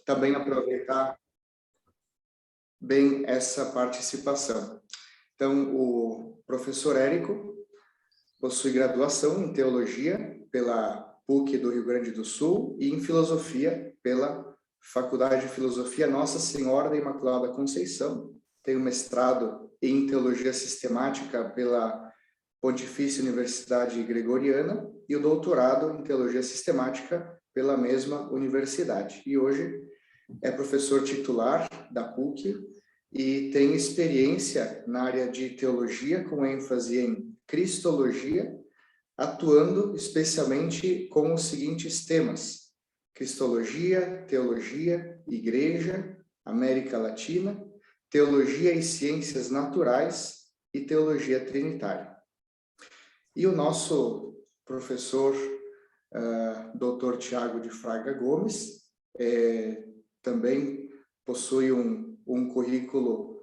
também aproveitar bem essa participação. Então, o professor Érico possui graduação em Teologia pela PUC do Rio Grande do Sul e em Filosofia pela Faculdade de Filosofia Nossa Senhora da Imaculada Conceição. Tem um mestrado em Teologia Sistemática pela Pontifícia Universidade Gregoriana e o doutorado em Teologia Sistemática pela mesma universidade. E hoje é professor titular da PUC e tem experiência na área de teologia, com ênfase em cristologia, atuando especialmente com os seguintes temas: cristologia, teologia, igreja, América Latina, teologia e ciências naturais e teologia trinitária. E o nosso professor, Dr. Tiago de Fraga Gomes, também possui um currículo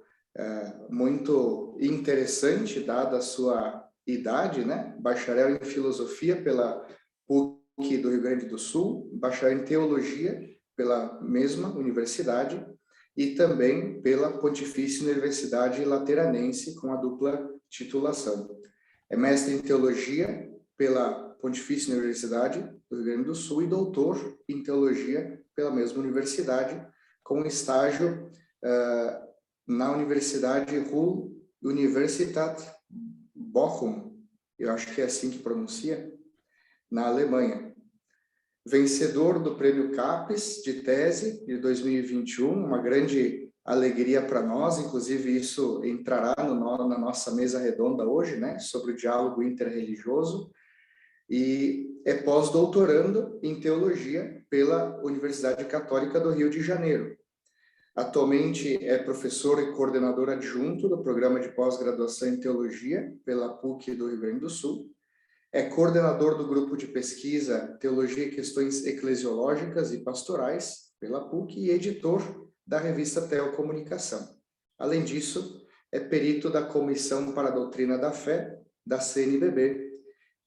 muito interessante, dada a sua idade, né? Bacharel em Filosofia pela PUC do Rio Grande do Sul, bacharel em Teologia pela mesma universidade e também pela Pontifícia Universidade Lateranense, com a dupla titulação. É mestre em Teologia pela Pontifícia Universidade do Rio Grande do Sul e doutor em Teologia pela mesma universidade, com estágio na Universidade Ruhr Universität Bochum, eu acho que é assim que pronuncia, na Alemanha. Vencedor do Prêmio CAPES de Tese de 2021, uma grande alegria para nós, inclusive isso entrará na nossa mesa redonda hoje, né, sobre o diálogo interreligioso, e é pós-doutorando em Teologia pela Universidade Católica do Rio de Janeiro. Atualmente é professor e coordenador adjunto do programa de pós-graduação em Teologia pela PUC do Rio Grande do Sul. É coordenador do grupo de pesquisa Teologia e Questões Eclesiológicas e Pastorais pela PUC e editor da revista Teocomunicação. Além disso, é perito da Comissão para a Doutrina da Fé, da CNBB,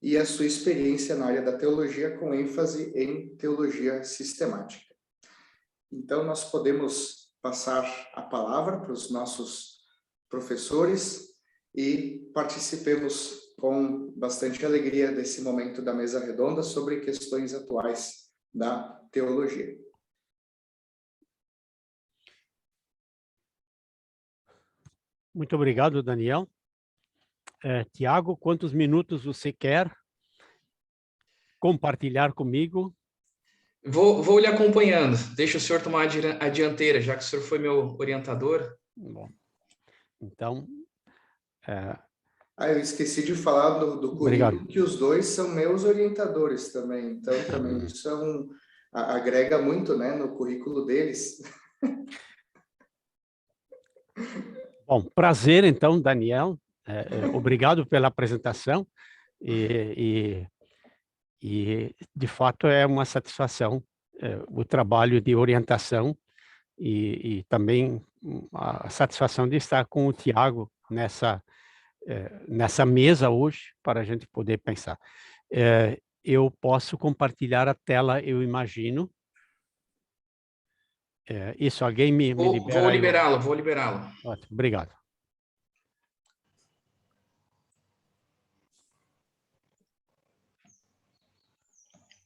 e a sua experiência na área da teologia com ênfase em teologia sistemática. Então, nós podemos passar a palavra para os nossos professores e participemos com bastante alegria desse momento da mesa redonda sobre questões atuais da teologia. Muito obrigado, Daniel. Tiago, quantos minutos você quer compartilhar comigo? Vou lhe acompanhando. Deixa o senhor tomar a dianteira, já que o senhor foi meu orientador. Bom, então... eu esqueci de falar do currículo, que os dois são meus orientadores também. Então, também isso agrega muito, né, no currículo deles. Bom, prazer, então, Daniel. Obrigado pela apresentação. E, de fato, é uma satisfação o trabalho de orientação e também a satisfação de estar com o Tiago nessa mesa hoje, para a gente poder pensar. Eu posso compartilhar a tela, eu imagino. Isso, alguém me libera? Vou liberá-lo. Ótimo, obrigado.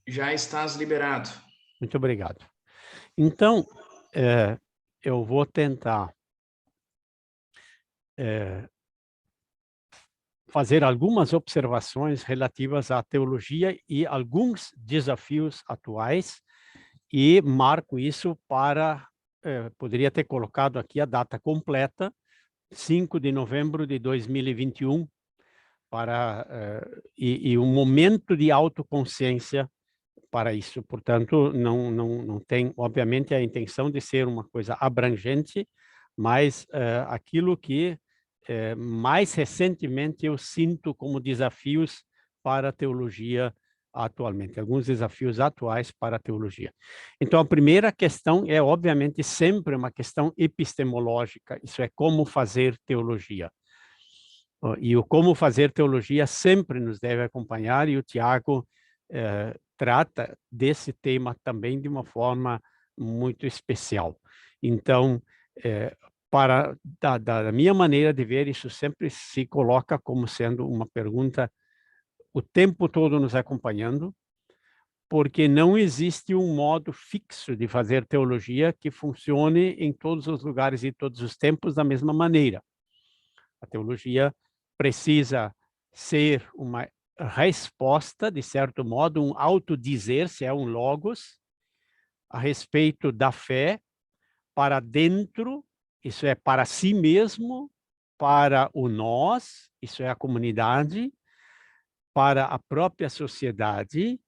Já estás liberado. Muito obrigado. Então, eu vou tentar fazer algumas observações relativas à teologia e alguns desafios atuais, e marco isso para, poderia ter colocado aqui a data completa, 5 de novembro de 2021, e um momento de autoconsciência para isso. Portanto, não tem, obviamente, a intenção de ser uma coisa abrangente, mas aquilo que mais recentemente eu sinto como desafios para a teologia atualmente, alguns desafios atuais para a teologia. Então, a primeira questão é, obviamente, sempre uma questão epistemológica, isso é como fazer teologia. E o como fazer teologia sempre nos deve acompanhar, e o Tiago trata desse tema também de uma forma muito especial. Então, da minha maneira de ver, isso sempre se coloca como sendo uma pergunta o tempo todo nos acompanhando, porque não existe um modo fixo de fazer teologia que funcione em todos os lugares e todos os tempos da mesma maneira. A teologia precisa ser uma resposta, de certo modo, um autodizer, se é um logos, a respeito da fé para dentro, isso é para si mesmo, para o nós, isso é a comunidade, para a própria sociedade,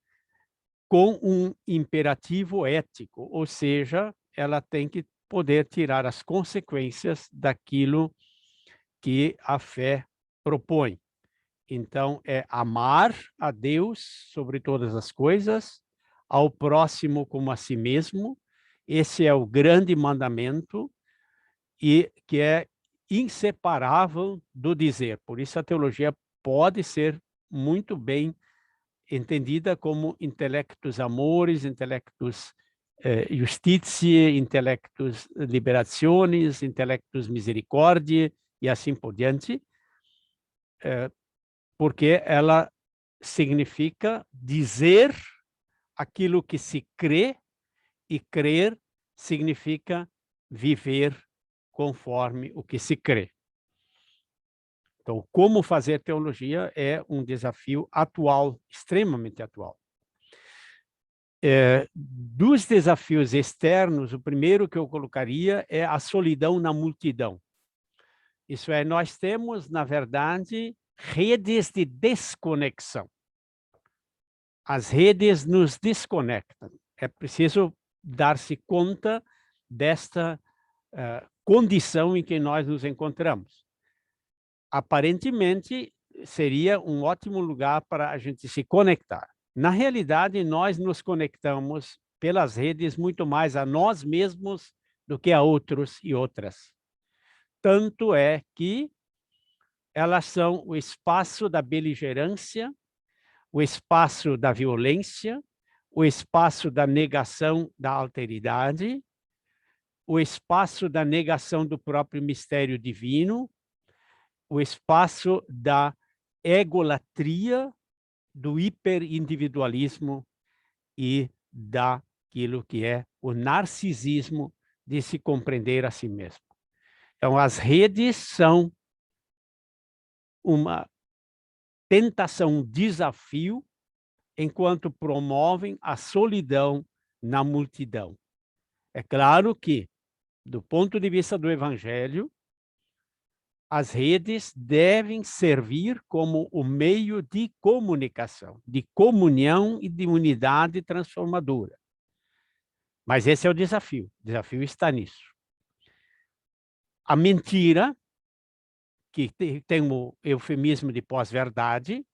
com um imperativo ético, ou seja, ela tem que poder tirar as consequências daquilo que a fé propõe. Então, é amar a Deus sobre todas as coisas, ao próximo como a si mesmo. Esse é o grande mandamento e que é inseparável do dizer. Por isso, a teologia pode ser muito bem entendida como intellectus amores, intellectus justitiae, intellectus liberationis, intellectus misericordiae e assim por diante, porque ela significa dizer aquilo que se crê, e crer significa viver conforme o que se crê. Então, como fazer teologia é um desafio atual, extremamente atual. Dos desafios externos, o primeiro que eu colocaria é a solidão na multidão. Isso é, nós temos, na verdade, redes de desconexão. As redes nos desconectam. É preciso dar-se conta desta condição em que nós nos encontramos. Aparentemente, seria um ótimo lugar para a gente se conectar. Na realidade, nós nos conectamos pelas redes muito mais a nós mesmos do que a outros e outras. Tanto é que elas são o espaço da beligerância, o espaço da violência, o espaço da negação da alteridade, o espaço da negação do próprio mistério divino, o espaço da egolatria, do hiperindividualismo e daquilo que é o narcisismo de se compreender a si mesmo. Então, as redes são uma tentação, um desafio, enquanto promovem a solidão na multidão. É claro que, do ponto de vista do Evangelho, as redes devem servir como o meio de comunicação, de comunhão e de unidade transformadora. Mas esse é o desafio está nisso. A mentira, que tem o eufemismo de pós-verdade,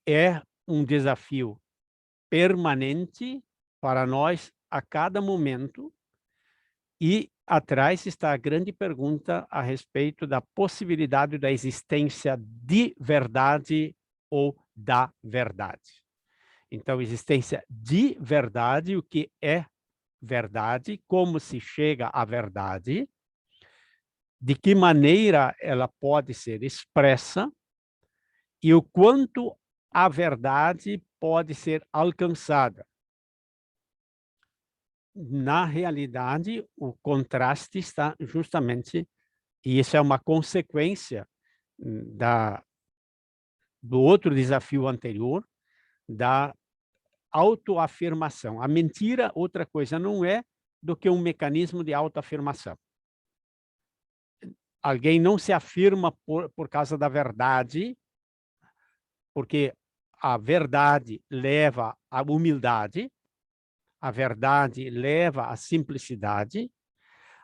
é um desafio permanente para nós a cada momento, e atrás está a grande pergunta a respeito da possibilidade da existência de verdade ou da verdade. Então, existência de verdade, o que é verdade, como se chega à verdade, de que maneira ela pode ser expressa e o quanto a verdade pode ser alcançada. Na realidade, o contraste está justamente, e isso é uma consequência do outro desafio anterior, da autoafirmação. A mentira, outra coisa não é do que um mecanismo de autoafirmação. Alguém não se afirma por causa da verdade, porque a verdade leva à humildade, a verdade leva à simplicidade,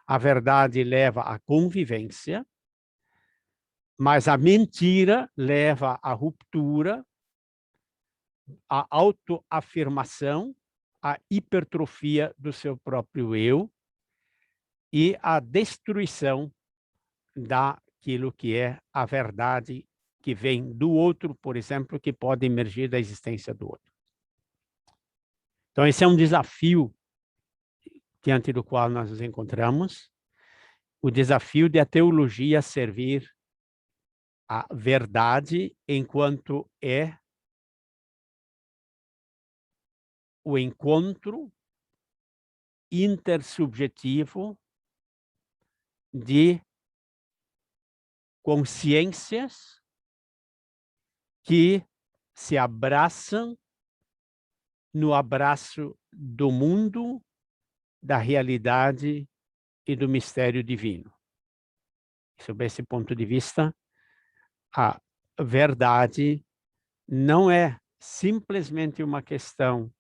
a verdade leva à convivência, mas a mentira leva à ruptura, à autoafirmação, à hipertrofia do seu próprio eu e à destruição daquilo que é a verdade que vem do outro, por exemplo, que pode emergir da existência do outro. Então, esse é um desafio diante do qual nós nos encontramos, o desafio de a teologia servir a verdade enquanto é o encontro intersubjetivo de consciências que se abraçam no abraço do mundo, da realidade e do mistério divino. Sob esse ponto de vista, a verdade não é simplesmente uma questão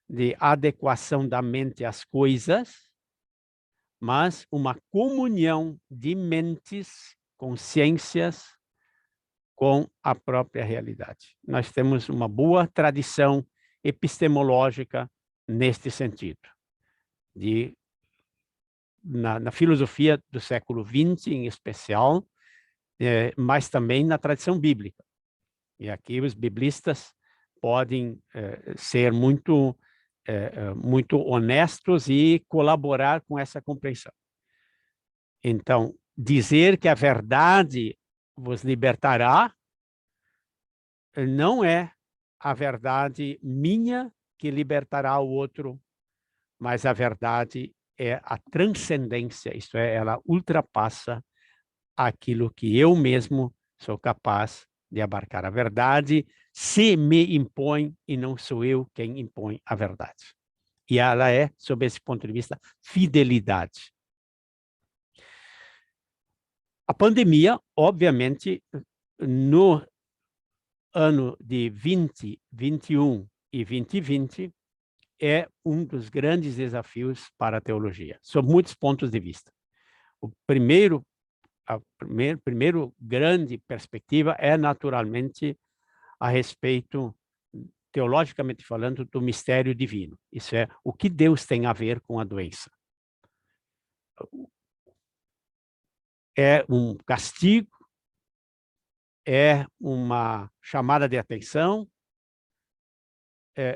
de adequação da mente às coisas, mas uma comunhão de mentes, consciências, com a própria realidade. Nós temos uma boa tradição epistemológica neste sentido, na filosofia do século XX, em especial, mas também na tradição bíblica. E aqui os biblistas podem ser muito honestos e colaborar com essa compreensão. Então, dizer que a verdade vos libertará não é a verdade minha que libertará o outro, mas a verdade é a transcendência, isto é, ela ultrapassa aquilo que eu mesmo sou capaz de abarcar. A verdade se me impõe e não sou eu quem impõe a verdade. E ela é, sob esse ponto de vista, fidelidade. A pandemia, obviamente, no ano de 2021 e 2020, é um dos grandes desafios para a teologia, sob muitos pontos de vista. A primeira grande perspectiva é, naturalmente, a respeito, teologicamente falando, do mistério divino. Isso é, o que Deus tem a ver com a doença. É um castigo? É uma chamada de atenção?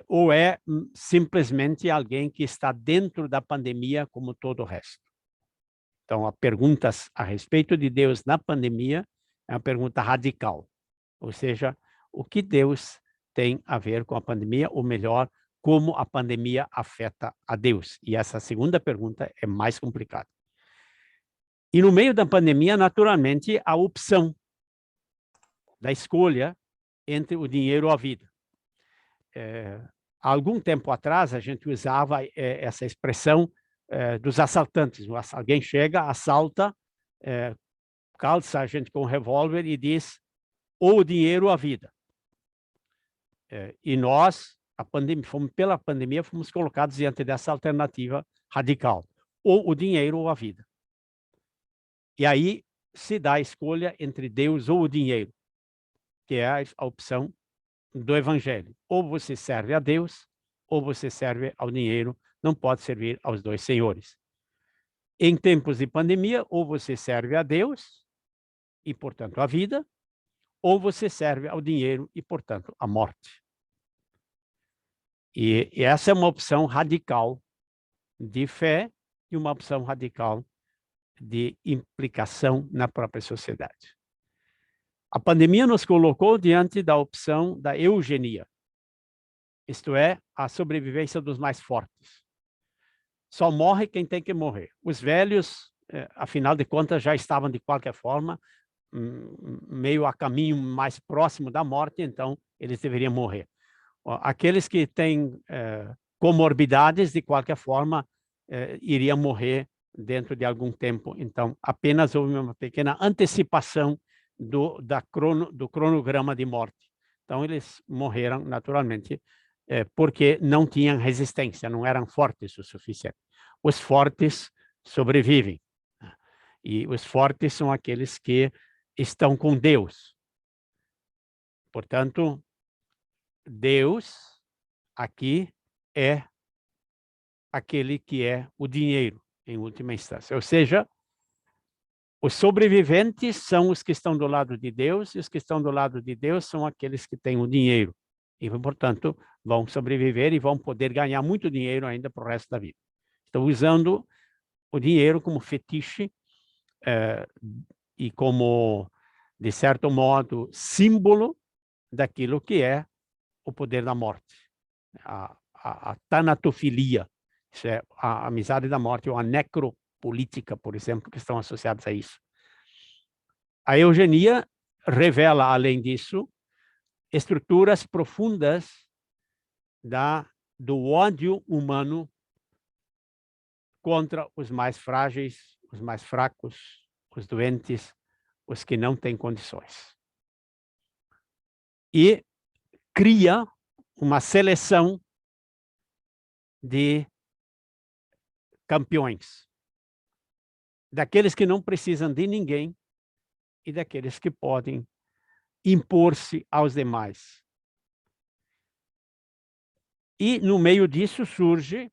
Ou é simplesmente alguém que está dentro da pandemia como todo o resto? Então, a pergunta a respeito de Deus na pandemia é uma pergunta radical. Ou seja, o que Deus tem a ver com a pandemia, ou melhor, como a pandemia afeta a Deus? E essa segunda pergunta é mais complicada. E no meio da pandemia, naturalmente, a opção da escolha entre o dinheiro ou a vida. Há algum tempo atrás, a gente usava essa expressão dos assaltantes. Alguém chega, assalta, calça a gente com um revólver e diz ou o dinheiro ou a vida. E nós, pela pandemia, fomos colocados diante dessa alternativa radical. Ou o dinheiro ou a vida. E aí se dá a escolha entre Deus ou o dinheiro, que é a opção do Evangelho. Ou você serve a Deus, ou você serve ao dinheiro. Não pode servir aos dois senhores. Em tempos de pandemia, ou você serve a Deus, e portanto a vida, ou você serve ao dinheiro e portanto a morte. E essa é uma opção radical de fé e uma opção radical de implicação na própria sociedade. A pandemia nos colocou diante da opção da eugenia, isto é, a sobrevivência dos mais fortes. Só morre quem tem que morrer. Os velhos, afinal de contas, já estavam, de qualquer forma, meio a caminho mais próximo da morte, então eles deveriam morrer. Aqueles que têm comorbidades, de qualquer forma, iriam morrer dentro de algum tempo. Então, apenas houve uma pequena antecipação do cronograma de morte. Então, eles morreram naturalmente, porque não tinham resistência, não eram fortes o suficiente. Os fortes sobrevivem. E os fortes são aqueles que estão com Deus. Portanto, Deus aqui é aquele que é o dinheiro, em última instância. Ou seja, os sobreviventes são os que estão do lado de Deus, e os que estão do lado de Deus são aqueles que têm o dinheiro. E, portanto, vão sobreviver e vão poder ganhar muito dinheiro ainda para o resto da vida. Estão usando o dinheiro como fetiche e como, de certo modo, símbolo daquilo que é o poder da morte, a tanatofilia, isso é a amizade da morte, ou a necropolítica, por exemplo, que estão associados a isso. A eugenia revela, além disso, estruturas profundas do ódio humano contra os mais frágeis, os mais fracos, os doentes, os que não têm condições. E cria uma seleção de campeões, daqueles que não precisam de ninguém e daqueles que podem impor-se aos demais. E no meio disso surge,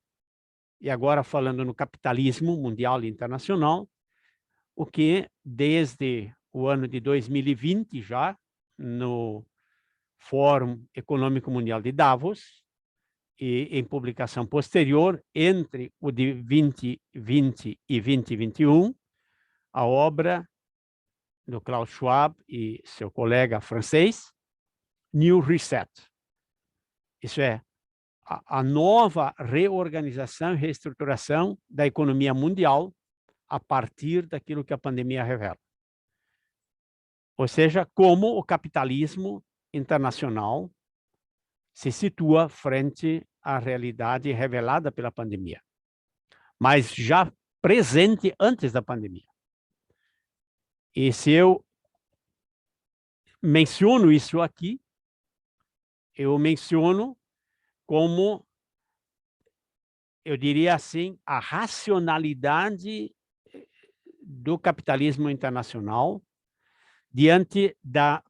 e agora falando no capitalismo mundial e internacional, o que desde o ano de 2020 já, no Fórum Econômico Mundial de Davos, e em publicação posterior, entre o de 2020 e 2021, a obra do Klaus Schwab e seu colega francês, New Reset. Isso é, a nova reorganização e reestruturação da economia mundial a partir daquilo que a pandemia revela. Ou seja, como o capitalismo internacional se situa frente à realidade revelada pela pandemia, mas já presente antes da pandemia. E se eu menciono isso aqui, eu menciono como, eu diria assim, a racionalidade do capitalismo internacional diante da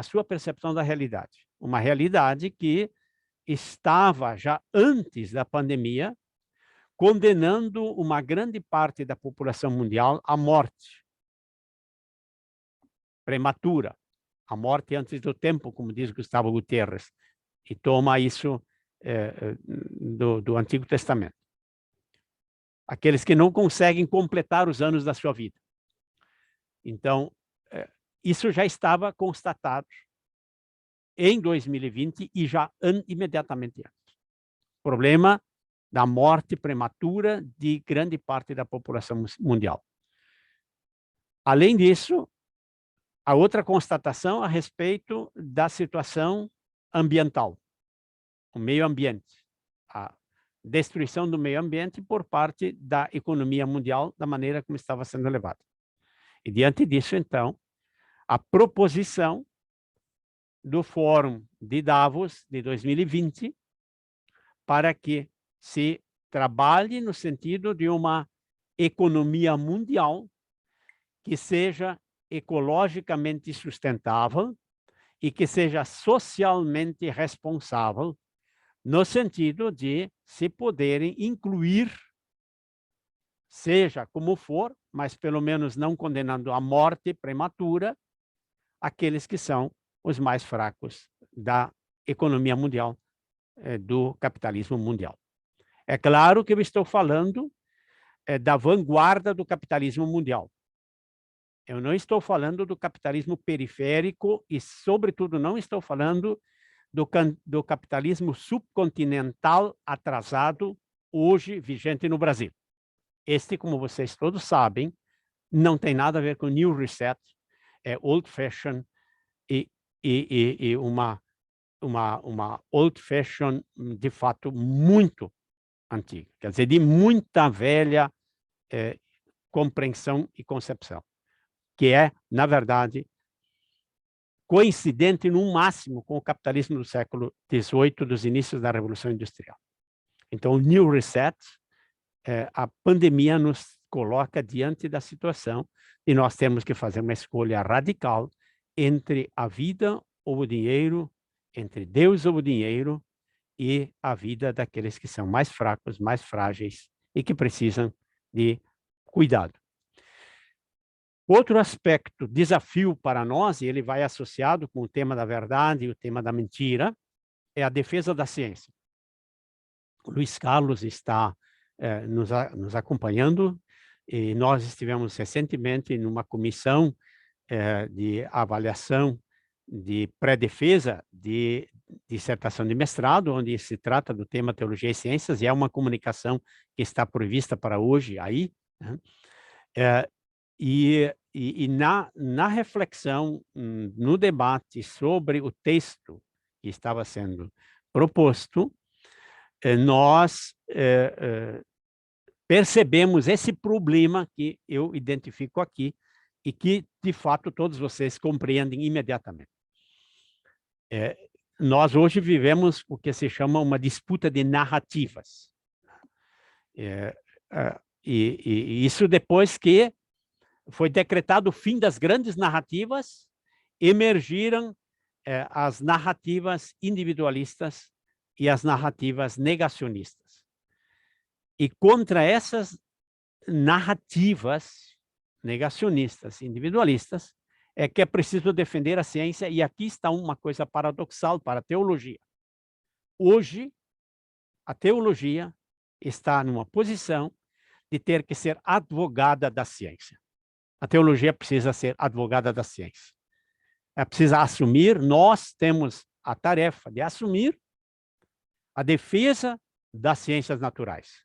sua percepção da realidade. Uma realidade que estava já antes da pandemia condenando uma grande parte da população mundial à morte prematura, a morte antes do tempo, como diz Gustavo Gutierrez, e toma isso do Antigo Testamento. Aqueles que não conseguem completar os anos da sua vida. Então, isso já estava constatado em 2020 e já imediatamente antes. Problema da morte prematura de grande parte da população mundial. Além disso, a outra constatação a respeito da situação ambiental, o meio ambiente, a destruição do meio ambiente por parte da economia mundial da maneira como estava sendo levada. E diante disso, então, a proposição do Fórum de Davos de 2020 para que se trabalhe no sentido de uma economia mundial que seja ecologicamente sustentável e que seja socialmente responsável, no sentido de se poderem incluir, seja como for, mas pelo menos não condenando a morte prematura, aqueles que são os mais fracos da economia mundial, do capitalismo mundial. É claro que eu estou falando da vanguarda do capitalismo mundial. Eu não estou falando do capitalismo periférico e, sobretudo, não estou falando do capitalismo subcontinental atrasado, hoje vigente no Brasil. Este, como vocês todos sabem, não tem nada a ver com New Reset, é old fashion e uma old fashion, de fato, muito antiga. Quer dizer, de muita velha compreensão e concepção, que é, na verdade, coincidente no máximo com o capitalismo do século XVIII, dos inícios da Revolução Industrial. Então, o New Reset, a pandemia nos coloca diante da situação e nós temos que fazer uma escolha radical entre a vida ou o dinheiro, entre Deus ou o dinheiro e a vida daqueles que são mais fracos, mais frágeis e que precisam de cuidado. Outro aspecto, desafio para nós, e ele vai associado com o tema da verdade e o tema da mentira, é a defesa da ciência. O Luiz Carlos está nos acompanhando, e nós estivemos recentemente numa comissão de avaliação de pré-defesa de dissertação de mestrado, onde se trata do tema Teologia e Ciências, e é uma comunicação que está prevista para hoje aí, né? E na reflexão, no debate sobre o texto que estava sendo proposto, nós percebemos esse problema que eu identifico aqui e que, de fato, todos vocês compreendem imediatamente. Nós hoje vivemos o que se chama uma disputa de narrativas. E isso depois que foi decretado o fim das grandes narrativas, emergiram as narrativas individualistas e as narrativas negacionistas. E contra essas narrativas negacionistas, individualistas, é que é preciso defender a ciência, e aqui está uma coisa paradoxal para a teologia. Hoje, a teologia está numa posição de ter que ser advogada da ciência. A teologia precisa ser advogada da ciência. Ela precisa assumir, nós temos a tarefa de assumir a defesa das ciências naturais,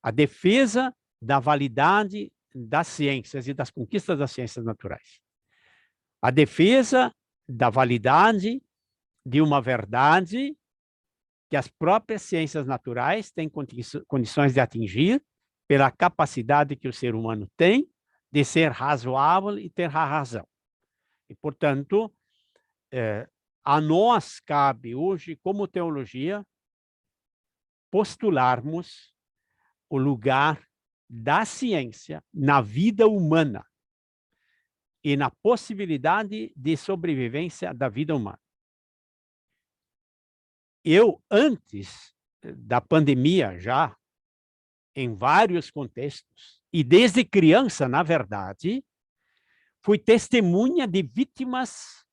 a defesa da validade das ciências e das conquistas das ciências naturais, a defesa da validade de uma verdade que as próprias ciências naturais têm condições de atingir pela capacidade que o ser humano tem de ser razoável e ter a razão. E, portanto, a nós cabe hoje, como teologia, postularmos o lugar da ciência na vida humana e na possibilidade de sobrevivência da vida humana. Eu, antes da pandemia, já, em vários contextos, e desde criança, na verdade, fui testemunha de vítimas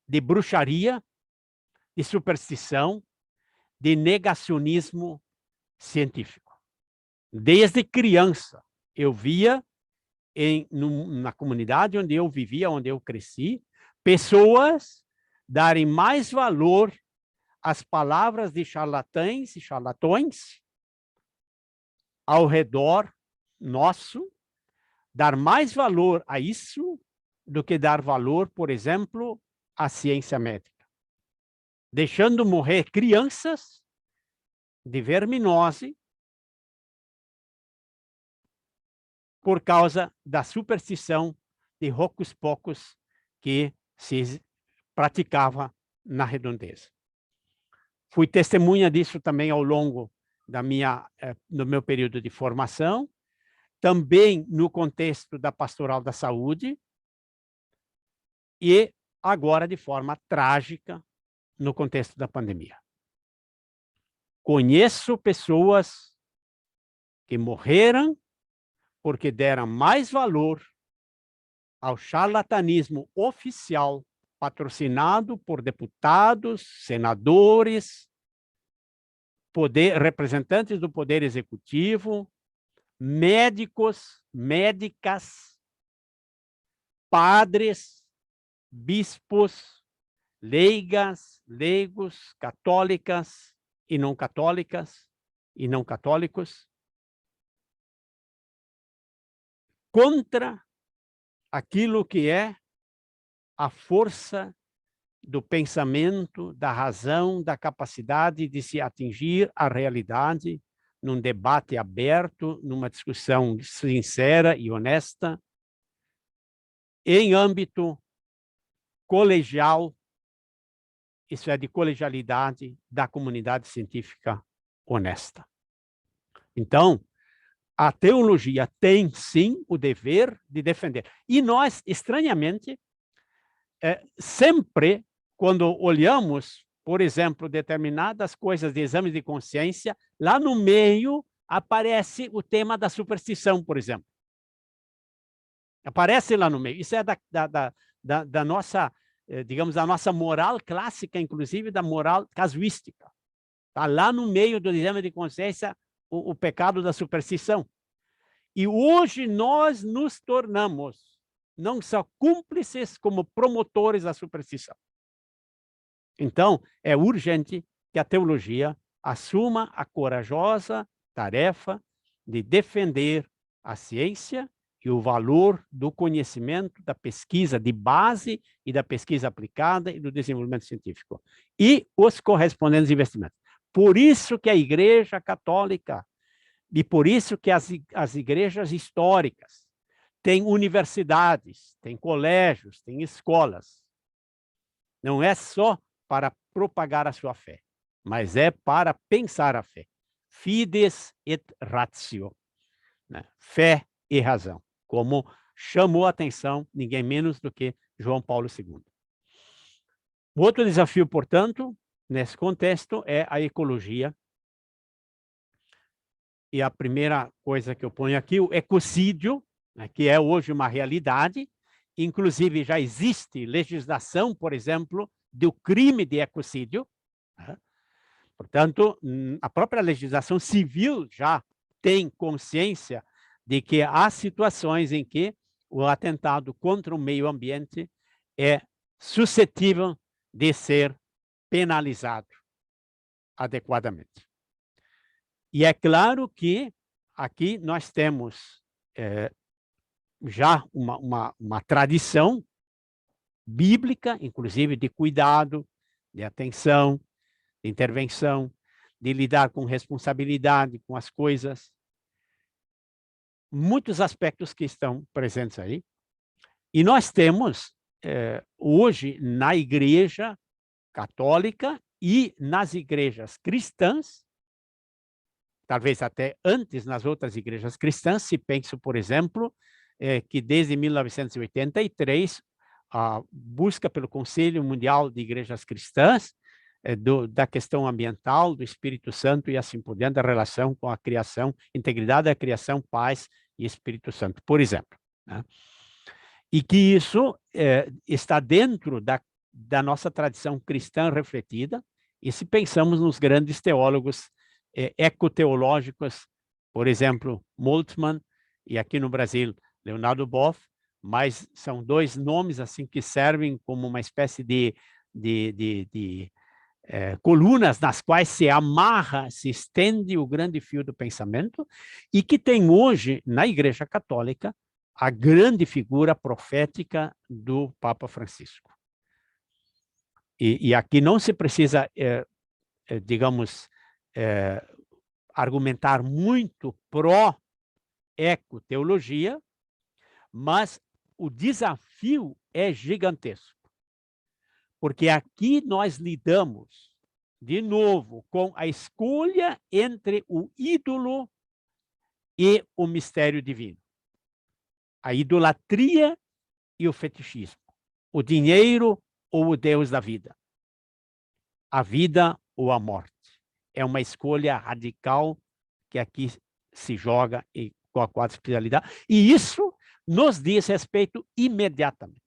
de bruxaria, de superstição, de negacionismo científico. Desde criança, eu via na comunidade onde eu vivia, onde eu cresci, pessoas darem mais valor às palavras de charlatães e charlatões ao redor nosso, dar mais valor a isso do que dar valor, por exemplo, à ciência médica, deixando morrer crianças de verminose por causa da superstição de hocus pocus que se praticava na redondeza. Fui testemunha disso também ao longo do meu período de formação, também no contexto da pastoral da saúde e agora de forma trágica no contexto da pandemia. Conheço pessoas que morreram porque deram mais valor ao charlatanismo oficial, patrocinado por deputados, senadores, representantes do Poder Executivo, médicos, médicas, padres, bispos, leigas, leigos, católicas e não católicas e não católicos, contra aquilo que é a força do pensamento, da razão, da capacidade de se atingir a realidade num debate aberto, numa discussão sincera e honesta, em âmbito colegial, isso é, de colegialidade da comunidade científica honesta. Então, a teologia tem, sim, o dever de defender. E nós, estranhamente, sempre, quando olhamos, por exemplo, determinadas coisas de exames de consciência, lá no meio aparece o tema da superstição, por exemplo. Aparece lá no meio. Isso é da nossa, digamos, da nossa moral clássica, inclusive da moral casuística. Está lá no meio do exame de consciência o pecado da superstição. E hoje nós nos tornamos não só cúmplices, como promotores da superstição. Então, é urgente que a teologia assuma a corajosa tarefa de defender a ciência e o valor do conhecimento, da pesquisa de base e da pesquisa aplicada e do desenvolvimento científico. E os correspondentes investimentos. Por isso que a Igreja Católica, e por isso que as igrejas históricas têm universidades, têm colégios, têm escolas. Não é só para propagar a sua fé, mas é para pensar a fé. Fides et ratio, né? Fé e razão, como chamou a atenção ninguém menos do que João Paulo II. O outro desafio, portanto, nesse contexto, é a ecologia. E a primeira coisa que eu ponho aqui, o ecocídio, né, que é hoje uma realidade. Inclusive, já existe legislação, por exemplo, do crime de ecocídio, né? Portanto, a própria legislação civil já tem consciência de que há situações em que o atentado contra o meio ambiente é suscetível de ser penalizado adequadamente. E é claro que aqui nós temos já uma tradição bíblica, inclusive de cuidado, de atenção, de intervenção, de lidar com responsabilidade com as coisas. Muitos aspectos que estão presentes aí. E nós temos, hoje, na Igreja Católica e nas igrejas cristãs, talvez até antes nas outras igrejas cristãs, se pensa, por exemplo, que desde 1983, a busca pelo Conselho Mundial de Igrejas Cristãs, da questão ambiental, do Espírito Santo e assim por diante, da relação com a criação, integridade da criação, paz e Espírito Santo, por exemplo, né? E que isso está dentro da nossa tradição cristã refletida, e se pensamos nos grandes teólogos ecoteológicos, por exemplo, Moltmann, e aqui no Brasil, Leonardo Boff, mas são dois nomes assim que servem como uma espécie de colunas nas quais se amarra, se estende o grande fio do pensamento, e que tem hoje, na Igreja Católica, a grande figura profética do Papa Francisco. E aqui não se precisa, digamos, argumentar muito pró-ecoteologia, mas o desafio é gigantesco. Porque aqui nós lidamos, de novo, com a escolha entre o ídolo e o mistério divino. A idolatria e o fetichismo. O dinheiro ou o Deus da vida. A vida ou a morte. É uma escolha radical que aqui se joga e com a qual se precisa lidar. E isso nos diz respeito imediatamente.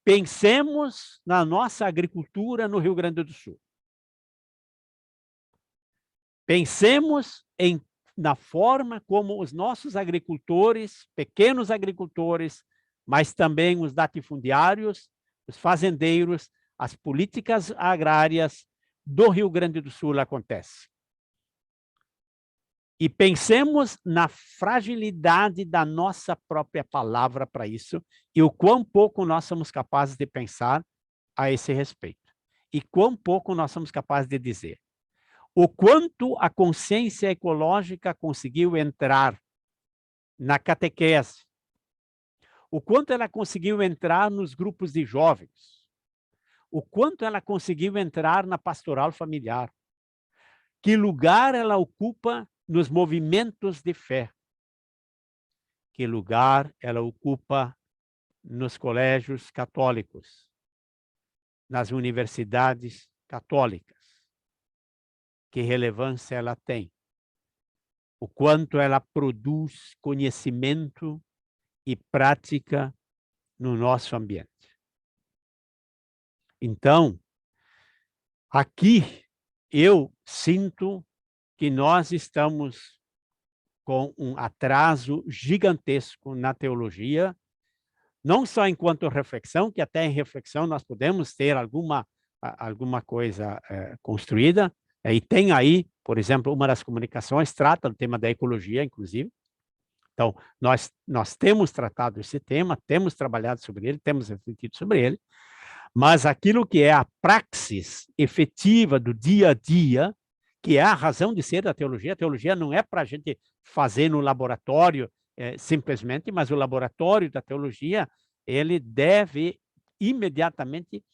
Pensemos na nossa agricultura no Rio Grande do Sul. Pensemos na forma como os nossos agricultores, pequenos agricultores, mas também os latifundiários, os fazendeiros, as políticas agrárias do Rio Grande do Sul acontecem. E pensemos na fragilidade da nossa própria palavra para isso e o quão pouco nós somos capazes de pensar a esse respeito. E quão pouco nós somos capazes de dizer. O quanto a consciência ecológica conseguiu entrar na catequese. O quanto ela conseguiu entrar nos grupos de jovens. O quanto ela conseguiu entrar na pastoral familiar. Que lugar ela ocupa nos movimentos de fé. Que lugar ela ocupa nos colégios católicos, nas universidades católicas. Que relevância ela tem. O quanto ela produz conhecimento e prática no nosso ambiente. Então, aqui eu sinto que nós estamos com um atraso gigantesco na teologia, não só enquanto reflexão, que até em reflexão nós podemos ter alguma coisa construída, e tem aí, por exemplo, uma das comunicações trata do tema da ecologia, inclusive. Então, nós temos tratado esse tema, temos trabalhado sobre ele, temos refletido sobre ele, mas aquilo que é a praxis efetiva do dia a dia, que é a razão de ser da teologia, a teologia não é para a gente fazer no laboratório simplesmente, mas o laboratório da teologia, ele deve imediatamente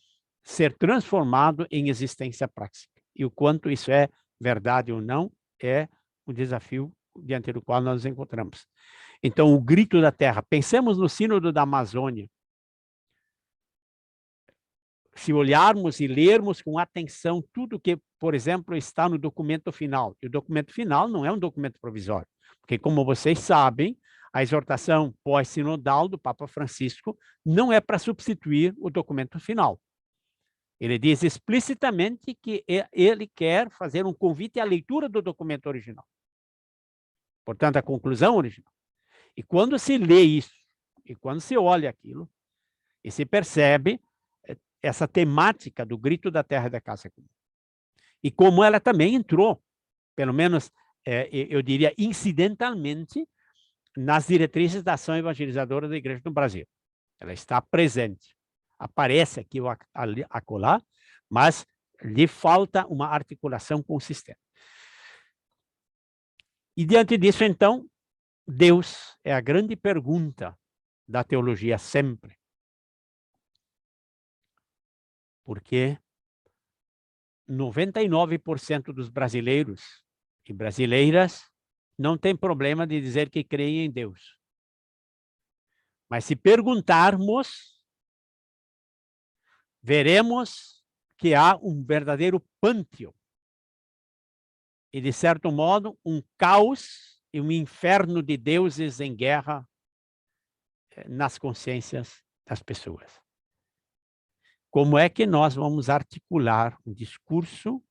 ser transformado em existência prática. E o quanto isso é verdade ou não, é um desafio diante do qual nós nos encontramos. Então, o grito da terra. Pensemos no Sínodo da Amazônia. Se olharmos e lermos com atenção tudo que, por exemplo, está no documento final. E o documento final não é um documento provisório, porque, como vocês sabem, a exortação pós-sinodal do Papa Francisco não é para substituir o documento final. Ele diz explicitamente que ele quer fazer um convite à leitura do documento original. Portanto, a conclusão original. E quando se lê isso, e quando se olha aquilo, e se percebe essa temática do grito da terra e da casa comum. E como ela também entrou, pelo menos, eu diria, incidentalmente, nas diretrizes da ação evangelizadora da Igreja no Brasil. Ela está presente. Aparece aqui ou acolá, mas lhe falta uma articulação consistente. E diante disso, então, Deus é a grande pergunta da teologia sempre. Porque 99% dos brasileiros e brasileiras não tem problema de dizer que creem em Deus. Mas se perguntarmos, veremos que há um verdadeiro pântano e, de certo modo, um caos e um inferno de deuses em guerra nas consciências das pessoas. Como é que nós vamos articular um discurso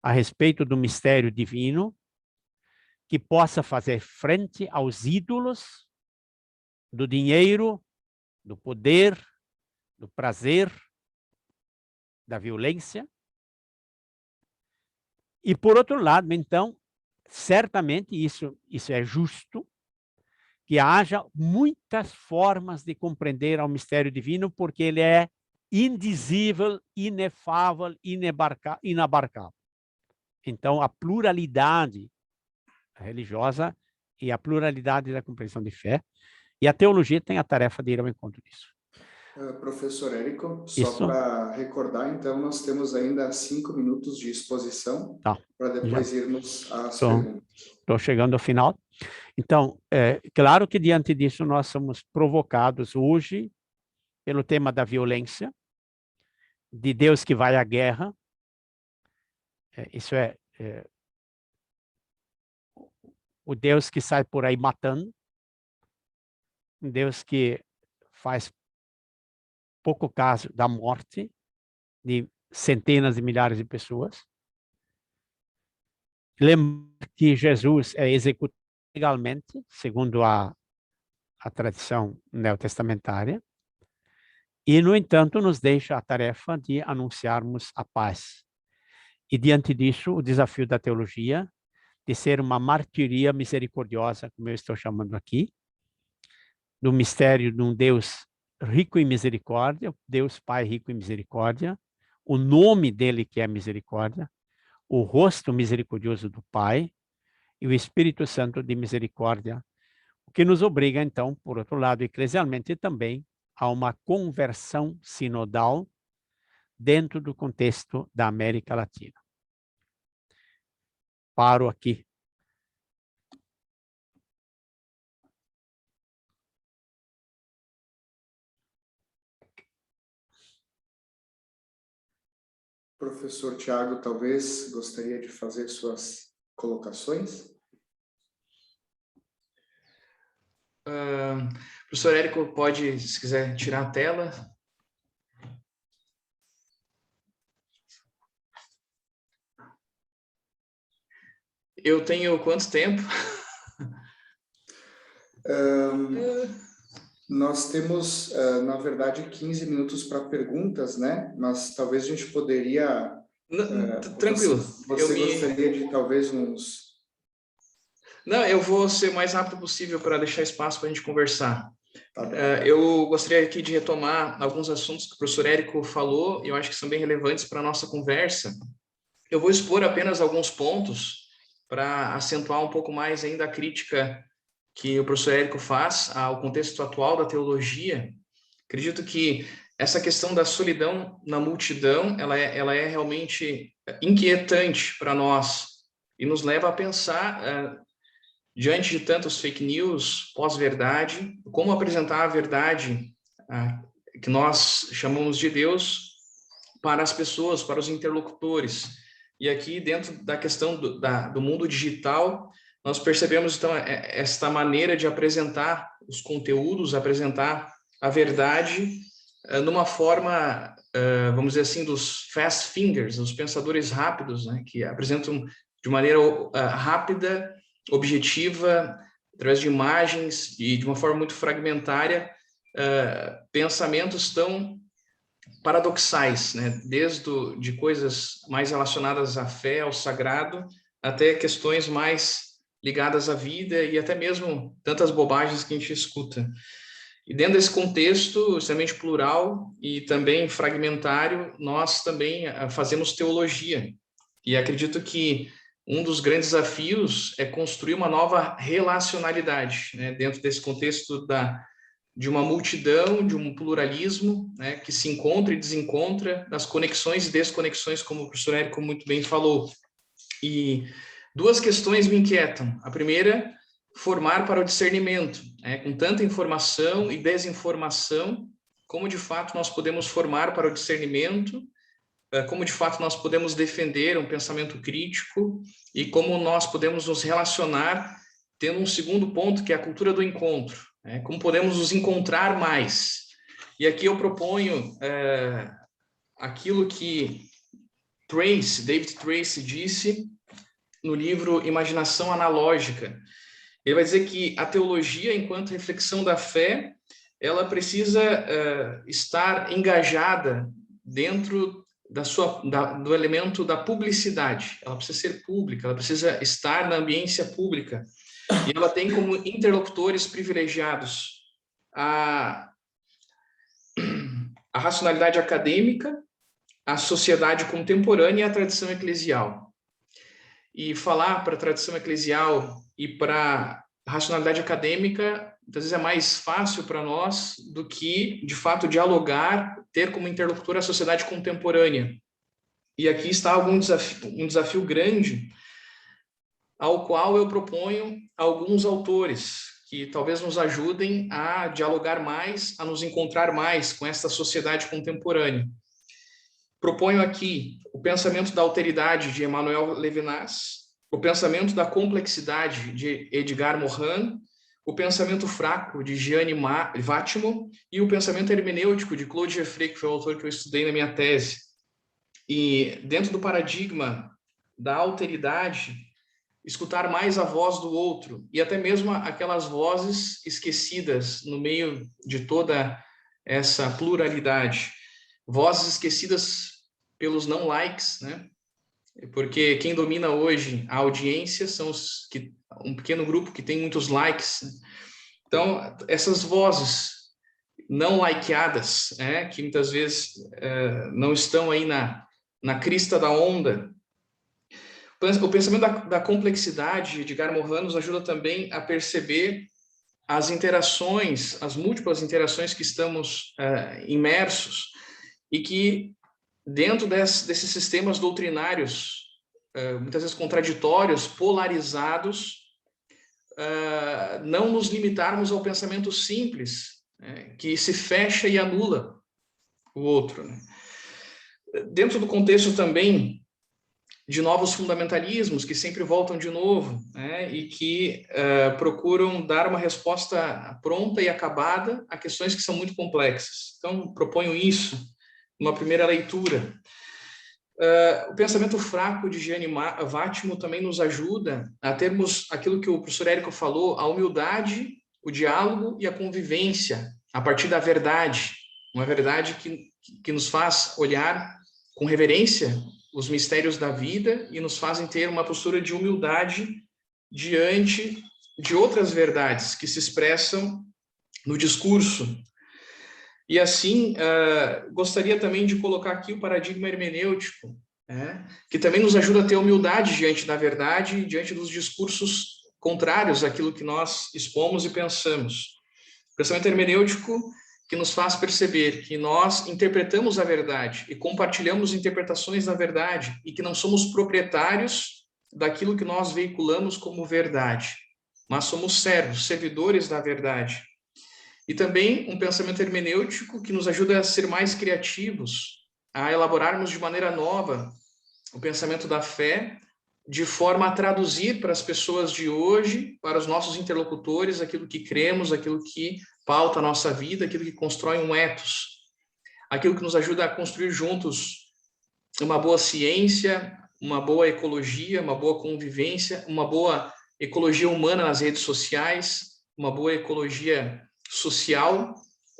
a respeito do mistério divino que possa fazer frente aos ídolos do dinheiro, do poder, do prazer, da violência? E, por outro lado, então, certamente isso é justo, que haja muitas formas de compreender ao mistério divino, porque ele é indizível, inefável, inabarcável. Então, a pluralidade religiosa e a pluralidade da compreensão de fé, e a teologia tem a tarefa de ir ao encontro disso. Professor Érico, só para recordar, então, nós temos ainda 5 minutos de exposição, para depois irmos às perguntas. Estou chegando ao final. Então, claro que diante disso nós somos provocados hoje pelo tema da violência, de Deus que vai à guerra. Isso é o Deus que sai por aí matando, um Deus que faz pouco caso da morte de centenas de milhares de pessoas. Lembra que Jesus é executado legalmente, segundo a tradição neotestamentária, e, no entanto, nos deixa a tarefa de anunciarmos a paz. E, diante disso, o desafio da teologia de ser uma martiria misericordiosa, como eu estou chamando aqui, do mistério de um Deus rico em misericórdia, Deus Pai rico em misericórdia, o nome dele que é misericórdia, o rosto misericordioso do Pai e o Espírito Santo de misericórdia, o que nos obriga, então, por outro lado, eclesialmente também, a uma conversão sinodal dentro do contexto da América Latina. Paro aqui. Professor Tiago, talvez gostaria de fazer suas colocações? Professor Érico, pode, se quiser, tirar a tela. Eu tenho quanto tempo? Nós temos, na verdade, 15 minutos para perguntas, né? Mas talvez a gente poderia... Tranquilo. Você gostaria de talvez uns... Não, eu vou ser o mais rápido possível para deixar espaço para a gente conversar. Tá bem. Eu gostaria aqui de retomar alguns assuntos que o professor Érico falou, e eu acho que são bem relevantes para a nossa conversa. Eu vou expor apenas alguns pontos para acentuar um pouco mais ainda a crítica que o professor Érico faz ao contexto atual da teologia. Acredito que essa questão da solidão na multidão, ela é realmente inquietante para nós e nos leva a pensar, diante de tantos fake news, pós-verdade, como apresentar a verdade que nós chamamos de Deus para as pessoas, para os interlocutores. E aqui, dentro da questão do mundo digital, nós percebemos, então, esta maneira de apresentar os conteúdos, apresentar a verdade numa forma, vamos dizer assim, dos fast fingers, os pensadores rápidos, né, que apresentam de maneira rápida, objetiva, através de imagens e de uma forma muito fragmentária, pensamentos tão paradoxais, né? Desde de coisas mais relacionadas à fé, ao sagrado, até questões mais ligadas à vida e até mesmo tantas bobagens que a gente escuta. E dentro desse contexto extremamente plural e também fragmentário, nós também fazemos teologia. E acredito que um dos grandes desafios é construir uma nova relacionalidade, né? Dentro desse contexto de uma multidão, de um pluralismo, né, que se encontra e desencontra, das conexões e desconexões, como o professor Érico muito bem falou. E duas questões me inquietam. A primeira, formar para o discernimento, né, com tanta informação e desinformação, como de fato nós podemos formar para o discernimento, como de fato nós podemos defender um pensamento crítico e como nós podemos nos relacionar, tendo um segundo ponto, que é a cultura do encontro. Como podemos nos encontrar mais. E aqui eu proponho aquilo que David Tracy disse no livro Imaginação Analógica. Ele vai dizer que a teologia, enquanto reflexão da fé, ela precisa estar engajada dentro do elemento da publicidade. Ela precisa ser pública, ela precisa estar na ambiência pública. E ela tem como interlocutores privilegiados a racionalidade acadêmica, a sociedade contemporânea e a tradição eclesial. E falar para a tradição eclesial e para a racionalidade acadêmica, às vezes é mais fácil para nós do que, de fato, dialogar, ter como interlocutor a sociedade contemporânea. E aqui está um desafio grande, ao qual eu proponho alguns autores que talvez nos ajudem a dialogar mais, a nos encontrar mais com esta sociedade contemporânea. Proponho aqui o pensamento da alteridade de Emmanuel Levinas, o pensamento da complexidade de Edgar Morin, o pensamento fraco de Gianni Vattimo e o pensamento hermenêutico de Claude Jeffrey, que foi o autor que eu estudei na minha tese. E dentro do paradigma da alteridade, escutar mais a voz do outro e até mesmo aquelas vozes esquecidas no meio de toda essa pluralidade, vozes esquecidas pelos não likes, né? Porque quem domina hoje a audiência são um pequeno grupo que tem muitos likes. Então, essas vozes não likeadas, né, que muitas vezes não estão aí na crista da onda. O pensamento da complexidade de Edgar Morin nos ajuda também a perceber as interações, as múltiplas interações que estamos imersos e que, dentro desses sistemas doutrinários, muitas vezes contraditórios, polarizados, não nos limitarmos ao pensamento simples, que se fecha e anula o outro. Né? Dentro do contexto também de novos fundamentalismos que sempre voltam de novo, né, e que procuram dar uma resposta pronta e acabada a questões que são muito complexas. Então, proponho isso numa primeira leitura. O pensamento fraco de Gianni Vattimo também nos ajuda a termos aquilo que o professor Érico falou, a humildade, o diálogo e a convivência a partir da verdade, uma verdade que nos faz olhar com reverência os mistérios da vida e nos fazem ter uma postura de humildade diante de outras verdades que se expressam no discurso. E assim, gostaria também de colocar aqui o paradigma hermenêutico, que também nos ajuda a ter humildade diante da verdade, diante dos discursos contrários àquilo que nós expomos e pensamos. O pensamento hermenêutico que nos faz perceber que nós interpretamos a verdade e compartilhamos interpretações da verdade e que não somos proprietários daquilo que nós veiculamos como verdade, mas somos servos, servidores da verdade. E também um pensamento hermenêutico que nos ajuda a ser mais criativos, a elaborarmos de maneira nova o pensamento da fé, de forma a traduzir para as pessoas de hoje, para os nossos interlocutores, aquilo que cremos, aquilo que pauta a nossa vida, aquilo que constrói um ethos, aquilo que nos ajuda a construir juntos uma boa ciência, uma boa ecologia, uma boa convivência, uma boa ecologia humana nas redes sociais, uma boa ecologia social,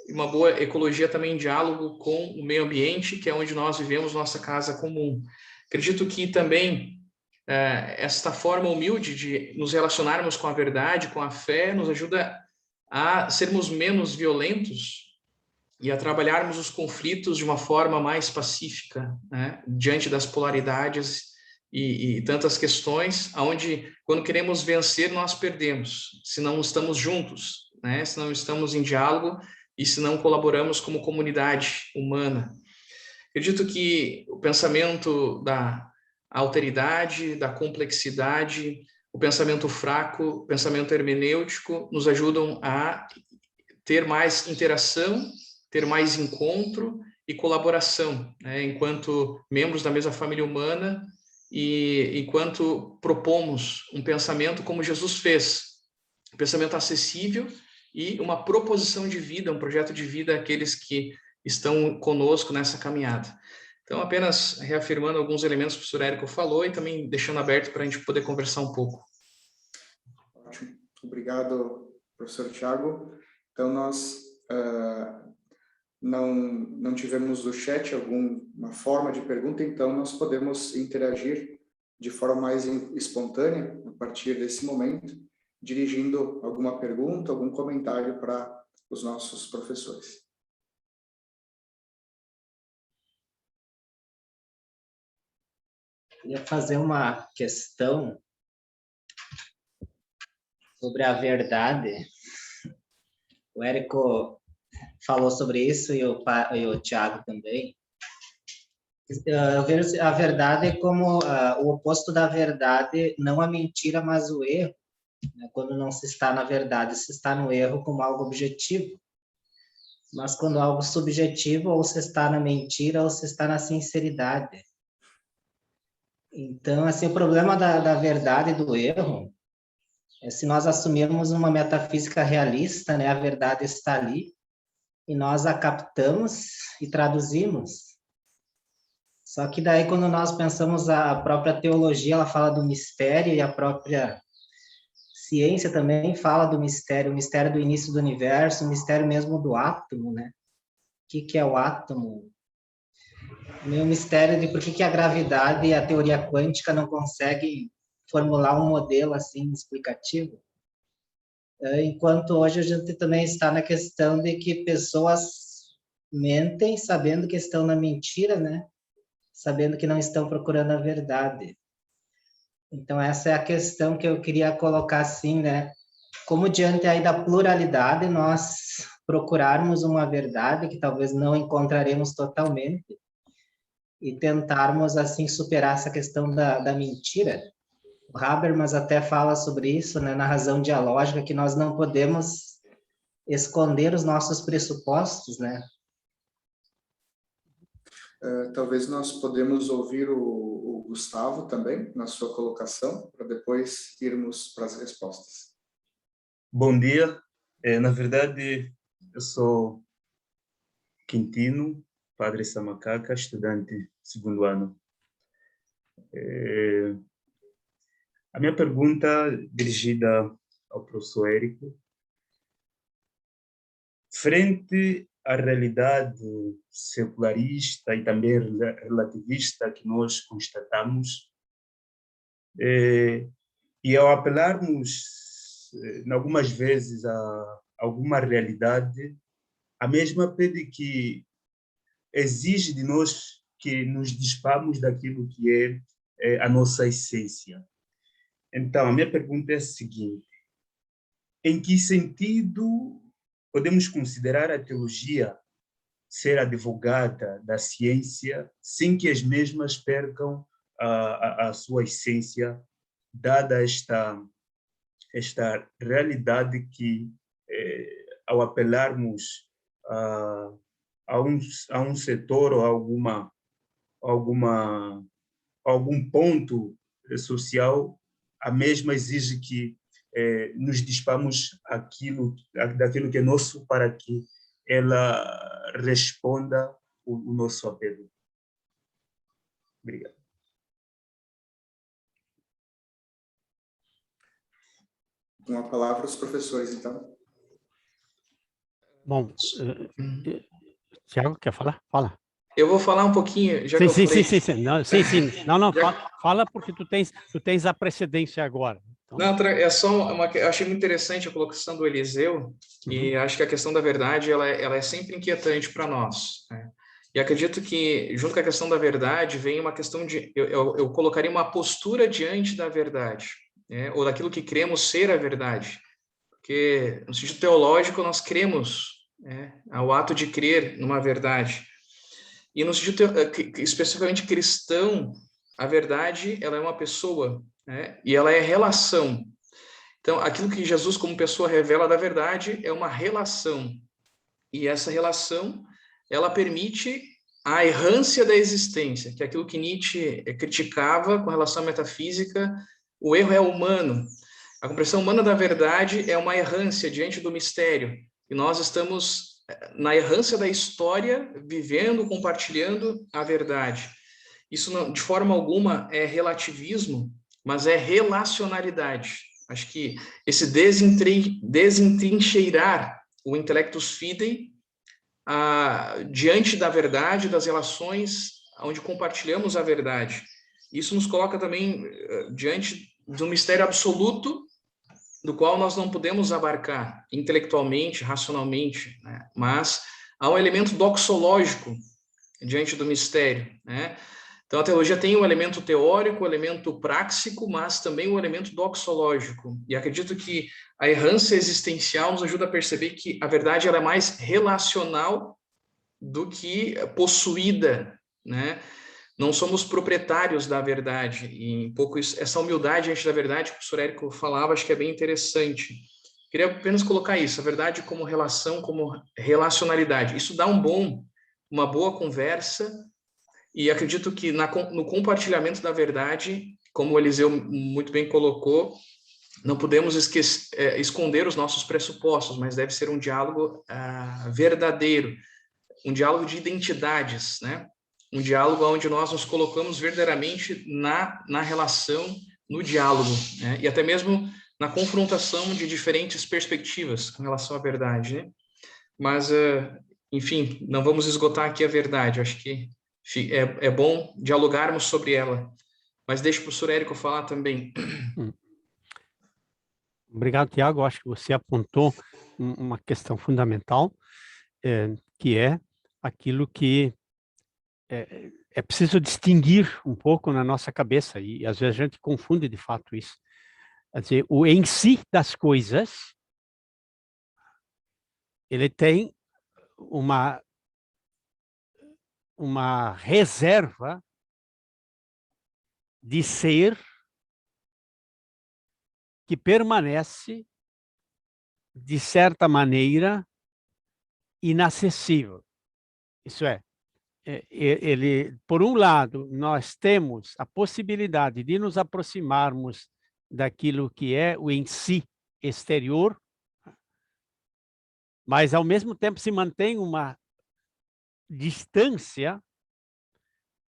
uma boa ecologia também em diálogo com o meio ambiente, que é onde nós vivemos nossa casa comum. Acredito que também esta forma humilde de nos relacionarmos com a verdade, com a fé, nos ajuda a sermos menos violentos e a trabalharmos os conflitos de uma forma mais pacífica, né? Diante das polaridades e tantas questões, onde quando queremos vencer, nós perdemos, se não estamos juntos, né? Se não estamos em diálogo e se não colaboramos como comunidade humana. Acredito que o pensamento da alteridade, da complexidade, o pensamento fraco, o pensamento hermenêutico nos ajudam a ter mais interação, ter mais encontro e colaboração, né? Enquanto membros da mesma família humana e enquanto propomos um pensamento como Jesus fez, um pensamento acessível e uma proposição de vida, um projeto de vida àqueles que estão conosco nessa caminhada. Então, apenas reafirmando alguns elementos que o professor Érico falou e também deixando aberto para a gente poder conversar um pouco. Ótimo. Obrigado, professor Tiago. Então, nós não tivemos no chat alguma forma de pergunta, então nós podemos interagir de forma mais espontânea a partir desse momento, dirigindo alguma pergunta, algum comentário para os nossos professores. Eu ia fazer uma questão sobre a verdade. O Érico falou sobre isso e o Tiago também. Eu vejo a verdade como o oposto da verdade, não a mentira, mas o erro. Quando não se está na verdade, se está no erro como algo objetivo. Mas quando algo subjetivo, ou se está na mentira, ou se está na sinceridade. Então, assim, o problema da verdade e do erro é se nós assumirmos uma metafísica realista, né? A verdade está ali, e nós a captamos e traduzimos. Só que daí, quando nós pensamos a própria teologia, ela fala do mistério, e a própria ciência também fala do mistério, o mistério do início do universo, o mistério mesmo do átomo, né? O que é o átomo? O mistério de por que a gravidade e a teoria quântica não conseguem formular um modelo assim explicativo. Enquanto hoje a gente também está na questão de que pessoas mentem sabendo que estão na mentira, né? Sabendo que não estão procurando a verdade. Então essa é a questão que eu queria colocar assim, né? Como diante aí da pluralidade nós procurarmos uma verdade que talvez não encontraremos totalmente e tentarmos assim superar essa questão da mentira. O Habermas até fala sobre isso, né, na razão dialógica, que nós não podemos esconder os nossos pressupostos, né? Talvez nós podemos ouvir o Gustavo também, na sua colocação, para depois irmos para as respostas. Bom dia. Na verdade, eu sou Quintino, padre Samacaca, estudante segundo ano A minha pergunta dirigida ao professor Érico, frente à realidade secularista e também relativista que nós constatamos, e ao apelarmos, algumas vezes, a alguma realidade, a mesma pede que exige de nós que nos despamos daquilo que é a nossa essência. Então, a minha pergunta é a seguinte: em que sentido podemos considerar a teologia ser advogada da ciência sem que as mesmas percam a sua essência, dada esta realidade que, ao apelarmos a um setor ou algum ponto social, a mesma exige que nos dispamos daquilo que é nosso para que ela responda o nosso apelo. Obrigado. Com a palavra os professores, então. Bom, Tiago, quer falar? Fala. Eu vou falar um pouquinho, já sim, que eu falei... Sim. Não, fala porque tu tens a precedência agora. Então... Não, é só eu achei muito interessante a colocação do Eliseu, e acho que a questão da verdade ela é sempre inquietante para nós, né? E acredito que, junto com a questão da verdade, vem uma questão de... Eu colocaria uma postura diante da verdade, né? Ou daquilo que cremos ser a verdade. Porque, no sentido teológico, nós cremos, né, ao ato de crer numa verdade. E no sentido especificamente cristão, a verdade ela é uma pessoa, né? E ela é relação. Então, aquilo que Jesus como pessoa revela da verdade é uma relação. E essa relação, ela permite a errância da existência, que é aquilo que Nietzsche criticava com relação à metafísica. O erro é humano. A compreensão humana da verdade é uma errância diante do mistério. E nós estamos na errância da história, vivendo, compartilhando a verdade. Isso, não, de forma alguma, é relativismo, mas é relacionalidade. Acho que esse desentrincheirar o intellectus fidei diante da verdade, das relações onde compartilhamos a verdade. Isso nos coloca também diante de um mistério absoluto do qual nós não podemos abarcar intelectualmente, racionalmente, né? Mas há um elemento doxológico diante do mistério, né? Então, a teologia tem um elemento teórico, um elemento práxico, mas também um elemento doxológico. E acredito que a errância existencial nos ajuda a perceber que a verdade ela é mais relacional do que possuída, né? Não somos proprietários da verdade. E um pouco essa humildade diante da verdade que o professor Érico falava, acho que é bem interessante. Queria apenas colocar isso, a verdade como relação, como relacionalidade. Isso dá uma boa conversa. E acredito que no compartilhamento da verdade, como o Eliseu muito bem colocou, não podemos esconder os nossos pressupostos, mas deve ser um diálogo verdadeiro, um diálogo de identidades, né? Um diálogo onde nós nos colocamos verdadeiramente na relação, no diálogo, né? E até mesmo na confrontação de diferentes perspectivas com relação à verdade, né? Mas, enfim, não vamos esgotar aqui a verdade, acho que é bom dialogarmos sobre ela. Mas deixa o professor Érico falar também. Obrigado, Tiago. Acho que você apontou uma questão fundamental, que é aquilo que é preciso distinguir um pouco na nossa cabeça, e às vezes a gente confunde de fato isso. Quer dizer, o em si das coisas, ele tem uma reserva de ser que permanece, de certa maneira, inacessível. Isso é, por um lado, nós temos a possibilidade de nos aproximarmos daquilo que é o em si exterior, mas, ao mesmo tempo, se mantém uma distância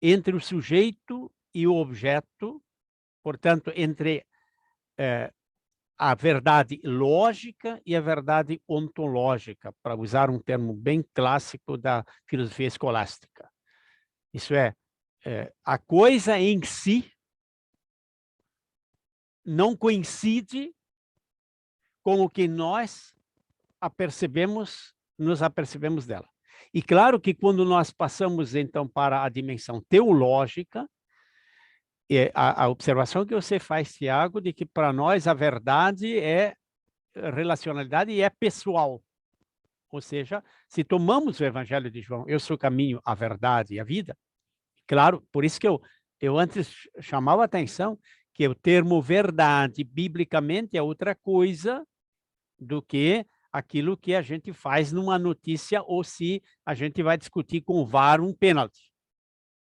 entre o sujeito e o objeto, portanto, entre a verdade lógica e a verdade ontológica, para usar um termo bem clássico da filosofia escolástica. Isso é, a coisa em si não coincide com o que nós nos apercebemos dela. E claro que quando nós passamos, então, para a dimensão teológica, a observação que você faz, Tiago, de que para nós a verdade é relacionalidade e é pessoal. Ou seja, se tomamos o Evangelho de João, eu sou o caminho, a verdade e a vida, claro, por isso que eu antes chamava a atenção que o termo verdade, biblicamente, é outra coisa do que aquilo que a gente faz numa notícia ou se a gente vai discutir com o VAR um pênalti,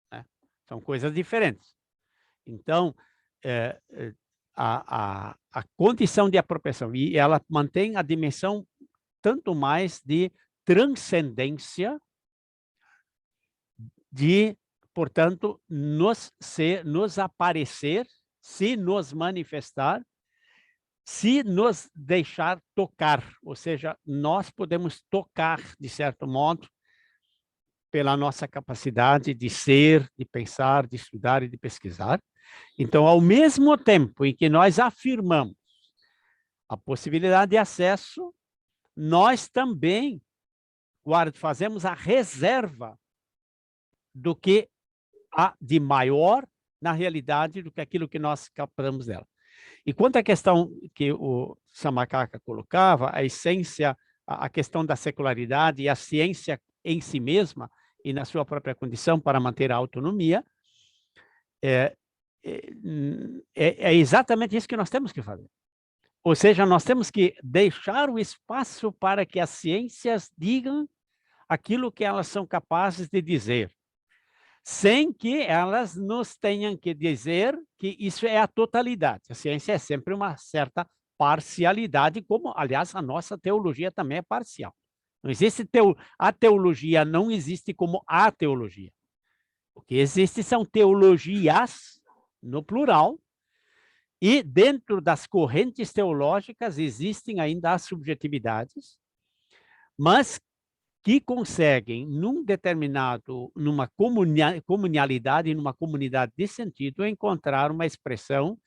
né? São coisas diferentes. Então, a condição de apropriação, e ela mantém a dimensão tanto mais de transcendência, de, portanto, nos aparecer, se nos manifestar, se nos deixar tocar, ou seja, nós podemos tocar, de certo modo, pela nossa capacidade de ser, de pensar, de estudar e de pesquisar. Então, ao mesmo tempo em que nós afirmamos a possibilidade de acesso, nós também fazemos a reserva do que há de maior na realidade do que aquilo que nós captamos dela. E quanto à questão que o Samakaka colocava, a essência, a questão da secularidade e a ciência em si mesma e na sua própria condição para manter a autonomia, é exatamente isso que nós temos que fazer. Ou seja, nós temos que deixar o espaço para que as ciências digam aquilo que elas são capazes de dizer, sem que elas nos tenham que dizer que isso é a totalidade. A ciência é sempre uma certa parcialidade, como, aliás, a nossa teologia também é parcial. Não existe a teologia não existe como a teologia. O que existe são teologias, no plural, e dentro das correntes teológicas existem ainda as subjetividades, mas que conseguem, numa comunalidade, numa comunidade de sentido, encontrar uma expressão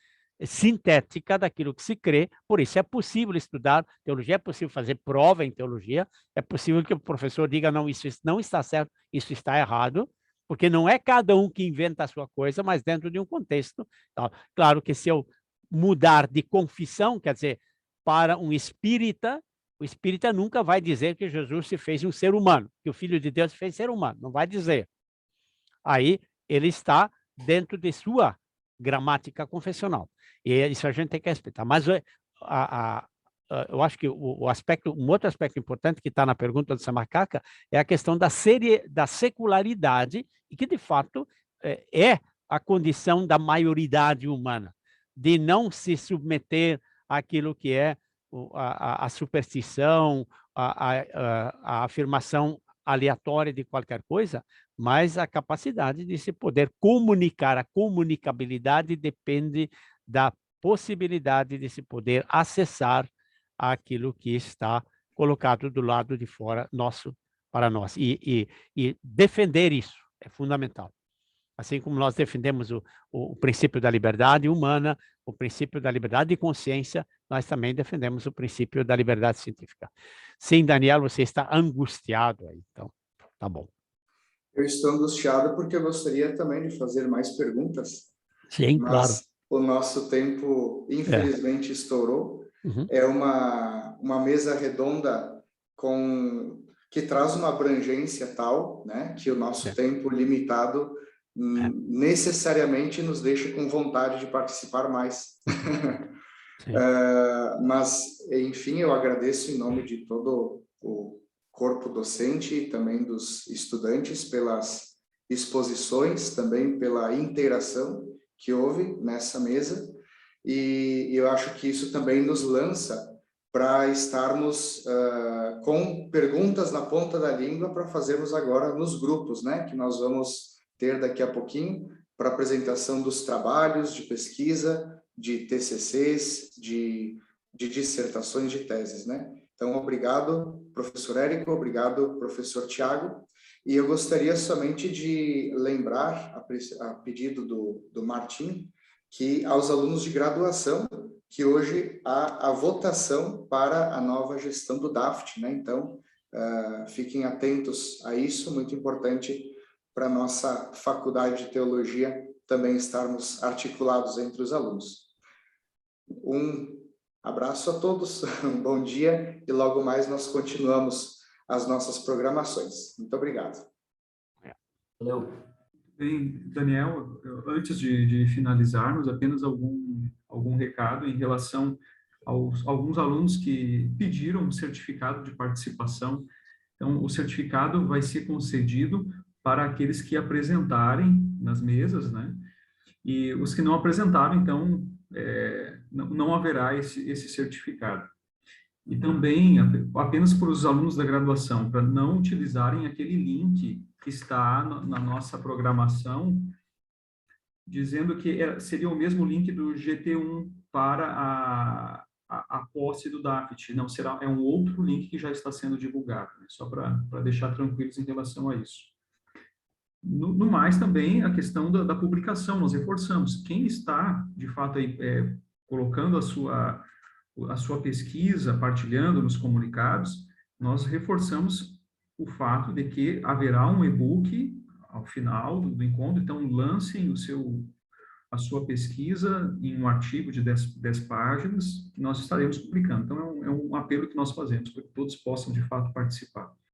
sintética daquilo que se crê. Por isso é possível estudar teologia, é possível fazer prova em teologia, é possível que o professor diga, não, isso não está certo, isso está errado, porque não é cada um que inventa a sua coisa, mas dentro de um contexto. Tá? Claro que se eu mudar de confissão, quer dizer, para um espírita, o espírita nunca vai dizer que Jesus se fez um ser humano, que o Filho de Deus se fez ser humano, não vai dizer. Aí ele está dentro de sua gramática confessional. E isso a gente tem que respeitar. Mas eu acho que um outro aspecto importante que está na pergunta do Samakaka é a questão da secularidade, e que, de fato, é a condição da maioridade humana, de não se submeter àquilo que é a superstição, a afirmação aleatória de qualquer coisa, mas a capacidade de se poder comunicar. A comunicabilidade depende da possibilidade de se poder acessar aquilo que está colocado do lado de fora para nós. E defender isso é fundamental. Assim como nós defendemos o princípio da liberdade humana, o princípio da liberdade de consciência, nós também defendemos o princípio da liberdade científica. Sim, Daniel, você está angustiado aí, então, tá bom. Eu estou angustiado porque eu gostaria também de fazer mais perguntas. Sim, mas claro. O nosso tempo, infelizmente, estourou. Uhum. É uma mesa redonda que traz uma abrangência tal, né, que o nosso tempo limitado necessariamente nos deixa com vontade de participar mais. Mas, enfim, eu agradeço em nome de todo o corpo docente e também dos estudantes pelas exposições, também pela interação que houve nessa mesa, e eu acho que isso também nos lança para estarmos com perguntas na ponta da língua para fazermos agora nos grupos, né, que nós vamos ter daqui a pouquinho, para apresentação dos trabalhos de pesquisa, de TCCs, de dissertações, de teses, né? Então, obrigado, professor Érico, obrigado, professor Tiago. E eu gostaria somente de lembrar, a pedido do Martim, que aos alunos de graduação, que hoje há a votação para a nova gestão do DAFT, né? Então, fiquem atentos a isso, muito importante para a nossa faculdade de teologia também estarmos articulados entre os alunos. Um abraço a todos, um bom dia, e logo mais nós continuamos as nossas programações. Muito obrigado. Valeu. Bem, Daniel, antes de finalizarmos, apenas algum recado em relação aos alguns alunos que pediram um certificado de participação. Então, o certificado vai ser concedido para aqueles que apresentarem nas mesas, né? E os que não apresentaram, então, não haverá esse certificado. E também, apenas para os alunos da graduação, para não utilizarem aquele link que está na nossa programação, dizendo que seria o mesmo link do GT1 para a posse do DAFT. Não, é um outro link que já está sendo divulgado, né? Só para deixar tranquilos em relação a isso. No mais, também, a questão da publicação, nós reforçamos. Quem está, de fato, aí, colocando a sua pesquisa, partilhando nos comunicados, nós reforçamos o fato de que haverá um e-book ao final do encontro, então lancem a sua pesquisa em um artigo de 10 páginas, que nós estaremos publicando. Então, é um apelo que nós fazemos, para que todos possam, de fato, participar.